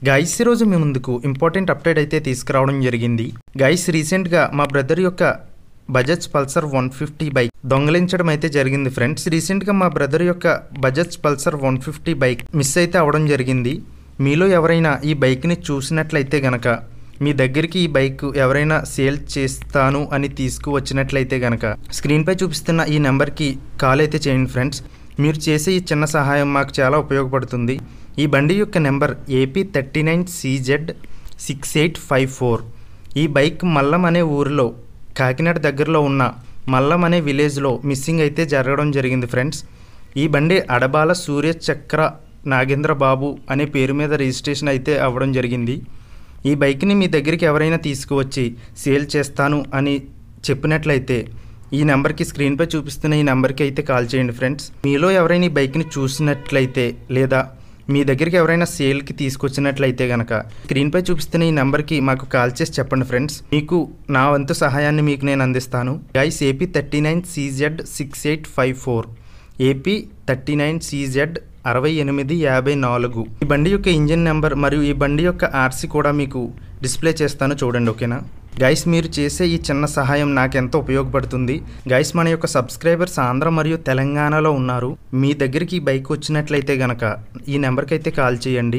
Guys ఈరోజు మీ ముందుకు important update అయితే తీసుకురావడం జరిగింది. గైస్ రీసెంట్గా మా బ్రదర్ యొక్క బజాజ్ పల్సర్ 150 బైక్ దొంగలించడం అయితే జరిగింది ఫ్రెండ్స్. రీసెంట్గా మా బ్రదర్ యొక్క బజాజ్ పల్సర్ 150 బైక్ మిస్ అయితే అవడం జరిగింది. మీలో ఎవరైనా ఈ బైక్ని చూసినట్లయితే గనక మీ దగ్గరికి ఈ బైక్ ఎవరైనా సేల్ చేస్తాను అని తీసుకువచ్చినట్లయితే గనక స్క్రీన్పై చూపిస్తున్న ఈ నెంబర్కి కాల్ అయితే చేయండి ఫ్రెండ్స్. మీరు చేసే ఈ చిన్న సహాయం మాకు చాలా ఉపయోగపడుతుంది. ఈ బండి యొక్క నెంబర్ AP39CZ6854. ఈ బైక్ మల్లం అనే ఊరిలో కాకినాడ దగ్గరలో ఉన్న మల్లం అనే విలేజ్లో మిస్సింగ్ అయితే జరగడం జరిగింది ఫ్రెండ్స్. ఈ బండి అడబాల సూర్యచక్ర నాగేంద్ర బాబు అనే పేరు మీద రిజిస్ట్రేషన్ అయితే అవ్వడం జరిగింది. ఈ బైక్ని మీ దగ్గరికి ఎవరైనా తీసుకువచ్చి సేల్ చేస్తాను అని చెప్పినట్లయితే ఈ నెంబర్కి స్క్రీన్పై చూపిస్తున్న ఈ నెంబర్కి అయితే కాల్ చేయండి ఫ్రెండ్స్. మీలో ఎవరైనా ఈ బైక్ని చూసినట్లయితే లేదా మీ దగ్గరికి ఎవరైనా సేల్కి తీసుకొచ్చినట్లయితే కనుక స్క్రీన్పై చూపిస్తున్న ఈ నెంబర్కి మాకు కాల్ చేసి చెప్పండి ఫ్రెండ్స్. మీకు నా వంతు సహాయాన్ని మీకు నేను అందిస్తాను. Guys AP39CZ6854 AP39CZ6854. ఈ బండి యొక్క ఇంజిన్ నెంబర్ మరియు ఈ బండి యొక్క ఆర్సీ కూడా మీకు డిస్ప్లే చేస్తాను చూడండి, ఓకేనా గైస్. మీరు చేసే ఈ చిన్న సహాయం నాకెంతో ఉపయోగపడుతుంది. గైస్ మన యొక్క సబ్స్క్రైబర్స్ ఆంధ్ర మరియు తెలంగాణలో ఉన్నారు. మీ దగ్గరికి ఈ బైక్ వచ్చినట్లయితే గనక ఈ నెంబర్కి అయితే కాల్ చేయండి.